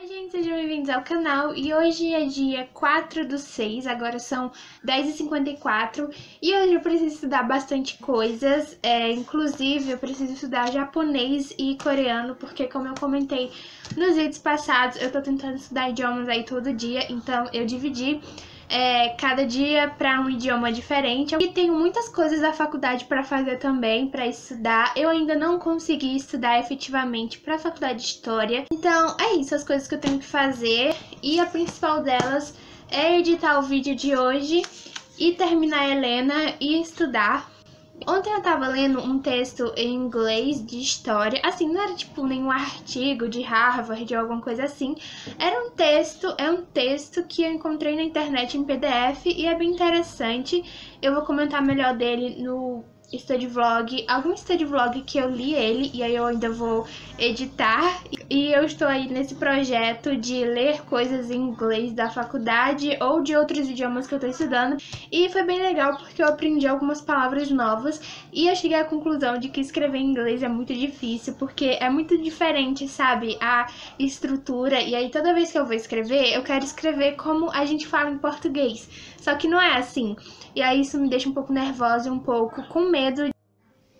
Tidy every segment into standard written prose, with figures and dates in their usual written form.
Oi gente, sejam bem-vindos ao canal e hoje é dia 4/6, agora são 10h54 e hoje eu preciso estudar bastante coisas, inclusive eu preciso estudar japonês e coreano porque, como eu comentei nos vídeos passados, eu tô tentando estudar idiomas aí todo dia, então eu dividi cada dia para um idioma diferente. E tenho muitas coisas da faculdade para fazer também, para estudar. Eu ainda não consegui estudar efetivamente para a faculdade de História. Então é isso, as coisas que eu tenho que fazer. E a principal delas é editar o vídeo de hoje e terminar a Helena e estudar. Ontem eu tava lendo um texto em inglês de história, assim, não era tipo nenhum artigo de Harvard ou alguma coisa assim, era um texto que eu encontrei na internet em PDF e é bem interessante. Eu vou comentar melhor dele no study vlog, algum study vlog que eu li ele e aí eu ainda vou editar. E eu estou aí nesse projeto de ler coisas em inglês da faculdade ou de outros idiomas que eu tô estudando. E foi bem legal porque eu aprendi algumas palavras novas e eu cheguei à conclusão de que escrever em inglês é muito difícil porque é muito diferente, sabe? A estrutura. E aí toda vez que eu vou escrever, eu quero escrever como a gente fala em português. Só que não é assim. E aí isso me deixa um pouco nervosa e um pouco com medo.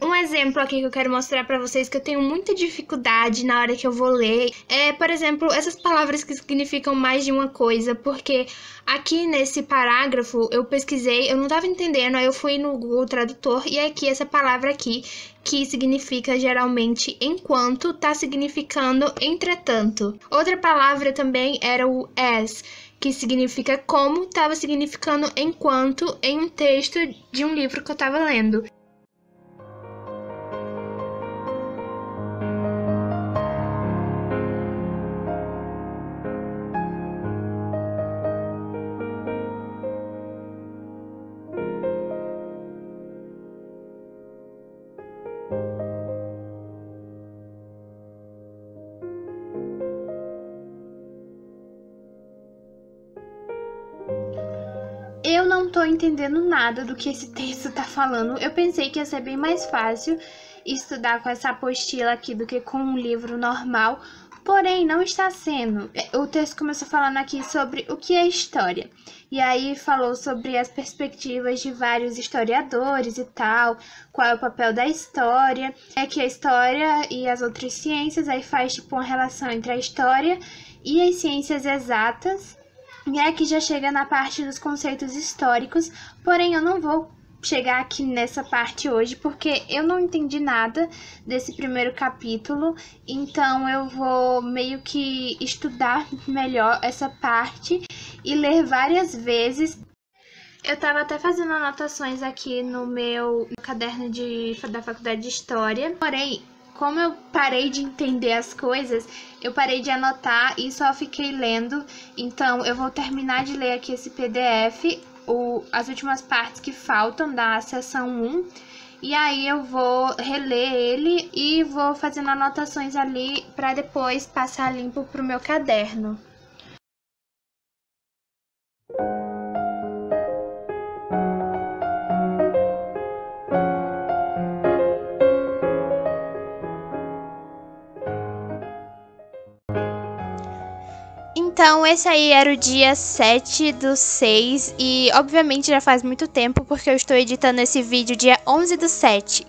Um exemplo aqui que eu quero mostrar pra vocês que eu tenho muita dificuldade na hora que eu vou ler é, por exemplo, essas palavras que significam mais de uma coisa, porque aqui nesse parágrafo eu pesquisei, eu não tava entendendo, aí eu fui no Google Tradutor e aqui essa palavra aqui, que significa geralmente enquanto, tá significando entretanto. Outra palavra também era o as, que significa como, estava significando enquanto em um texto de um livro que eu estava lendo. Eu não tô entendendo nada do que esse texto tá falando. Eu pensei que ia ser bem mais fácil estudar com essa apostila aqui do que com um livro normal, porém não está sendo. O texto começou falando aqui sobre o que é história. E aí falou sobre as perspectivas de vários historiadores e tal, qual é o papel da história, que a história e as outras ciências, aí faz tipo uma relação entre a história e as ciências exatas. E aqui já chega na parte dos conceitos históricos, porém eu não vou chegar aqui nessa parte hoje porque eu não entendi nada desse primeiro capítulo, então eu vou meio que estudar melhor essa parte e ler várias vezes. Eu tava até fazendo anotações aqui no meu caderno da faculdade de História, porém, como eu parei de entender as coisas, eu parei de anotar e só fiquei lendo. Então eu vou terminar de ler aqui esse PDF, as últimas partes que faltam da seção 1. E aí eu vou reler ele e vou fazendo anotações ali para depois passar limpo pro meu caderno. Então, esse aí era o dia 7/6 e, obviamente, já faz muito tempo porque eu estou editando esse vídeo dia 11/7.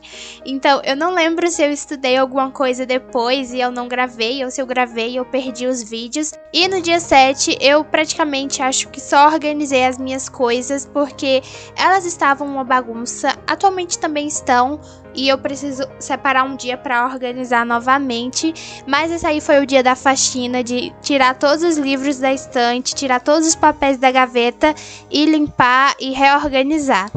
Então, eu não lembro se eu estudei alguma coisa depois e eu não gravei, ou se eu gravei e eu perdi os vídeos. E no dia 7, eu praticamente acho que só organizei as minhas coisas porque elas estavam uma bagunça, atualmente também estão. E eu preciso separar um dia para organizar novamente. Mas esse aí foi o dia da faxina, de tirar todos os livros da estante, tirar todos os papéis da gaveta e limpar e reorganizar.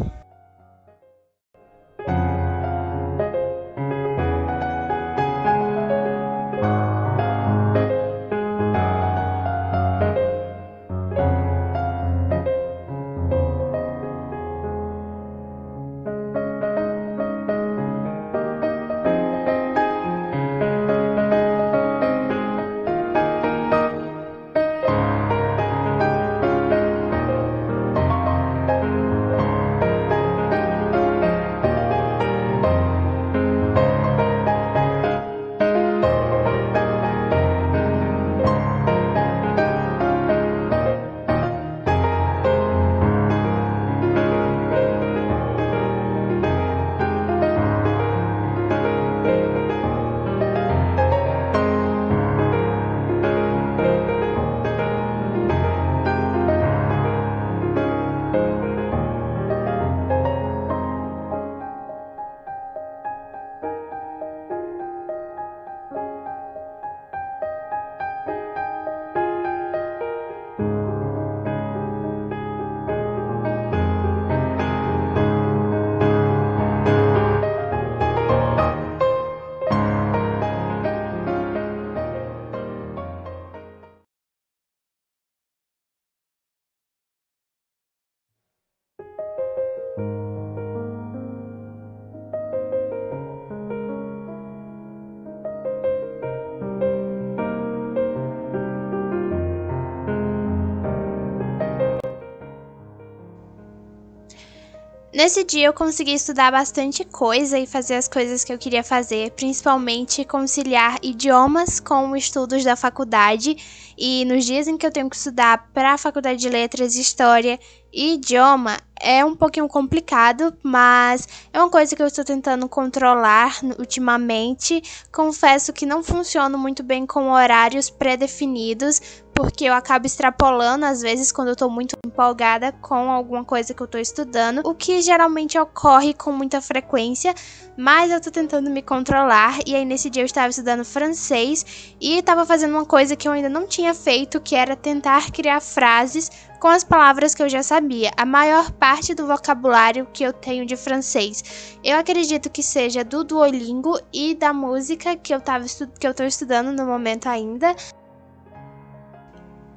Nesse dia eu consegui estudar bastante coisa e fazer as coisas que eu queria fazer, principalmente conciliar idiomas com estudos da faculdade. E nos dias em que eu tenho que estudar para a faculdade de letras, história e idioma, é um pouquinho complicado, mas é uma coisa que eu estou tentando controlar ultimamente. Confesso que não funciono muito bem com horários pré-definidos, porque eu acabo extrapolando às vezes quando eu tô muito empolgada com alguma coisa que eu tô estudando, o que geralmente ocorre com muita frequência, mas eu tô tentando me controlar. E aí nesse dia eu estava estudando francês e estava fazendo uma coisa que eu ainda não tinha feito, que era tentar criar frases com as palavras que eu já sabia, a maior parte do vocabulário que eu tenho de francês. Eu acredito que seja do Duolingo e da música que eu tô estudando no momento ainda.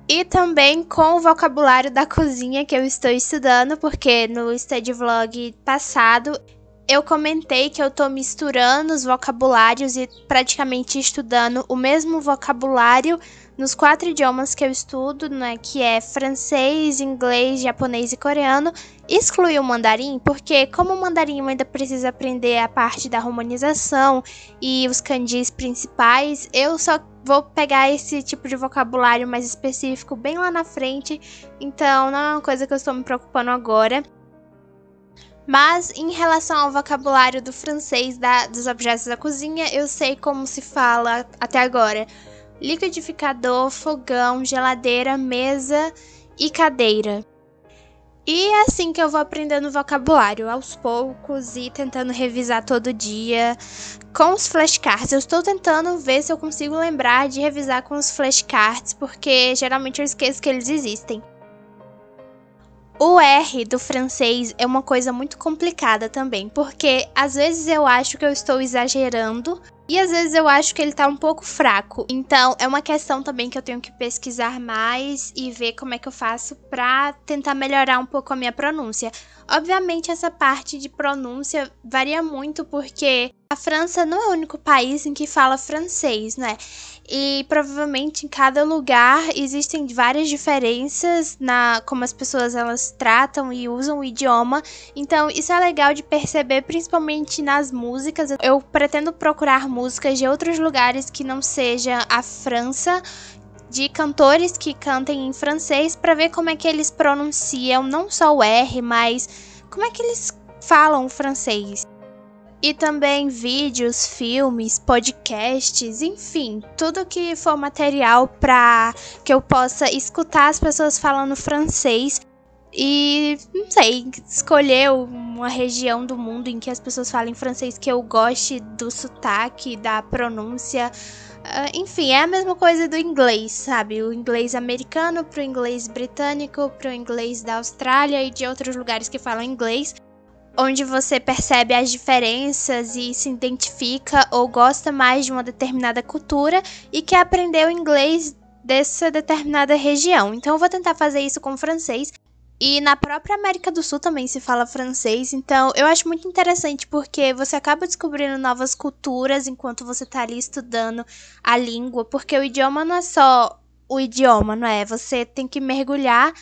E também com o vocabulário da cozinha que eu estou estudando, porque no study vlog passado eu comentei que eu tô misturando os vocabulários e praticamente estudando o mesmo vocabulário nos 4 idiomas que eu estudo, né, que é francês, inglês, japonês e coreano. Excluí o mandarim, porque como o mandarim eu ainda preciso aprender a parte da romanização e os kanjis principais, eu só vou pegar esse tipo de vocabulário mais específico bem lá na frente, então não é uma coisa que eu estou me preocupando agora. Mas em relação ao vocabulário do francês dos objetos da cozinha, eu sei como se fala até agora: liquidificador, fogão, geladeira, mesa e cadeira. E é assim que eu vou aprendendo vocabulário, aos poucos, e tentando revisar todo dia com os flashcards. Eu estou tentando ver se eu consigo lembrar de revisar com os flashcards, porque geralmente eu esqueço que eles existem. O R do francês é uma coisa muito complicada também, porque às vezes eu acho que eu estou exagerando e às vezes eu acho que ele tá um pouco fraco. Então é uma questão também que eu tenho que pesquisar mais e ver como é que eu faço pra tentar melhorar um pouco a minha pronúncia. Obviamente essa parte de pronúncia varia muito, porque a França não é o único país em que fala francês, né? E provavelmente em cada lugar existem várias diferenças na como as pessoas elas tratam e usam o idioma. Então isso é legal de perceber, principalmente nas músicas. Eu pretendo procurar músicas de outros lugares que não seja a França, de cantores que cantem em francês, para ver como é que eles pronunciam não só o R, mas como é que eles falam o francês. E também vídeos, filmes, podcasts, enfim, tudo que for material para que eu possa escutar as pessoas falando francês e, não sei, escolher uma região do mundo em que as pessoas falem francês que eu goste do sotaque, da pronúncia. Enfim, é a mesma coisa do inglês, sabe? O inglês americano pro inglês britânico, pro inglês da Austrália e de outros lugares que falam inglês, onde você percebe as diferenças e se identifica ou gosta mais de uma determinada cultura e quer aprender o inglês dessa determinada região. Então eu vou tentar fazer isso com o francês. E na própria América do Sul também se fala francês, então eu acho muito interessante porque você acaba descobrindo novas culturas enquanto você tá ali estudando a língua, porque o idioma não é só o idioma, não é? Você tem que mergulhar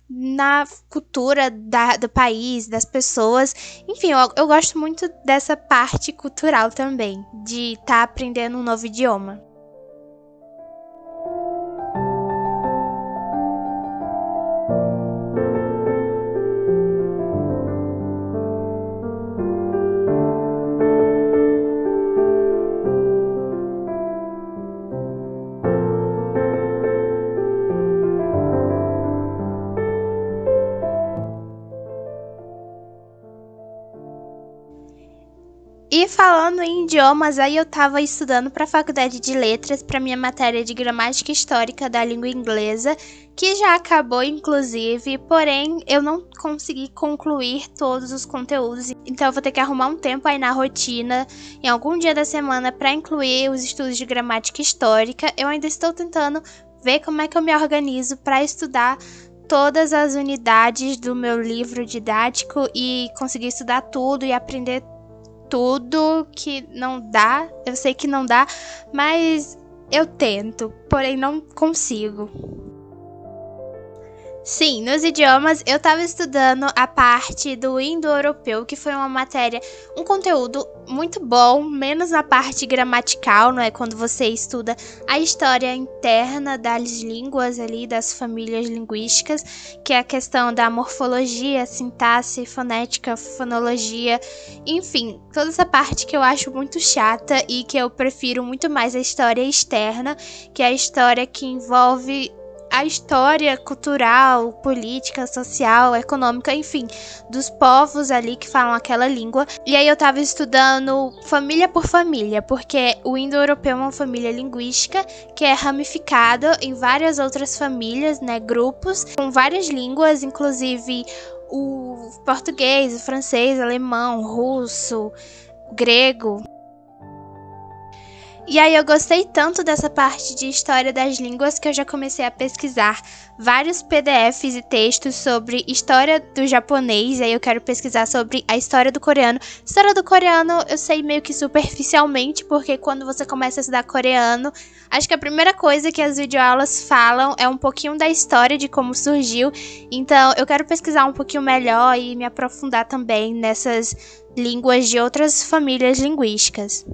na cultura do país, das pessoas. Enfim, eu gosto muito dessa parte cultural também, de estar aprendendo um novo idioma. E falando em idiomas, aí eu tava estudando para a Faculdade de Letras, para minha matéria de Gramática Histórica da Língua Inglesa, que já acabou inclusive, porém eu não consegui concluir todos os conteúdos, então eu vou ter que arrumar um tempo aí na rotina, em algum dia da semana, para incluir os estudos de Gramática Histórica. Eu ainda estou tentando ver como é que eu me organizo para estudar todas as unidades do meu livro didático e conseguir estudar tudo e aprender tudo, que não dá, eu sei que não dá, mas eu tento, porém não consigo. Sim, nos idiomas eu estava estudando a parte do indo-europeu, que foi uma matéria, um conteúdo muito bom, menos na parte gramatical, não é? Quando você estuda a história interna das línguas ali, das famílias linguísticas, que é a questão da morfologia, sintaxe, fonética, fonologia, enfim, toda essa parte que eu acho muito chata e que eu prefiro muito mais a história externa, que é a história que envolve a história cultural, política, social, econômica, enfim, dos povos ali que falam aquela língua. E aí eu tava estudando família por família, porque o indo-europeu é uma família linguística que é ramificada em várias outras famílias, né, grupos, com várias línguas, inclusive o português, o francês, alemão, russo, grego. E aí eu gostei tanto dessa parte de história das línguas que eu já comecei a pesquisar vários PDFs e textos sobre história do japonês, e aí eu quero pesquisar sobre a história do coreano. História do coreano eu sei meio que superficialmente, porque quando você começa a estudar coreano, acho que a primeira coisa que as videoaulas falam é um pouquinho da história de como surgiu, então eu quero pesquisar um pouquinho melhor e me aprofundar também nessas línguas de outras famílias linguísticas.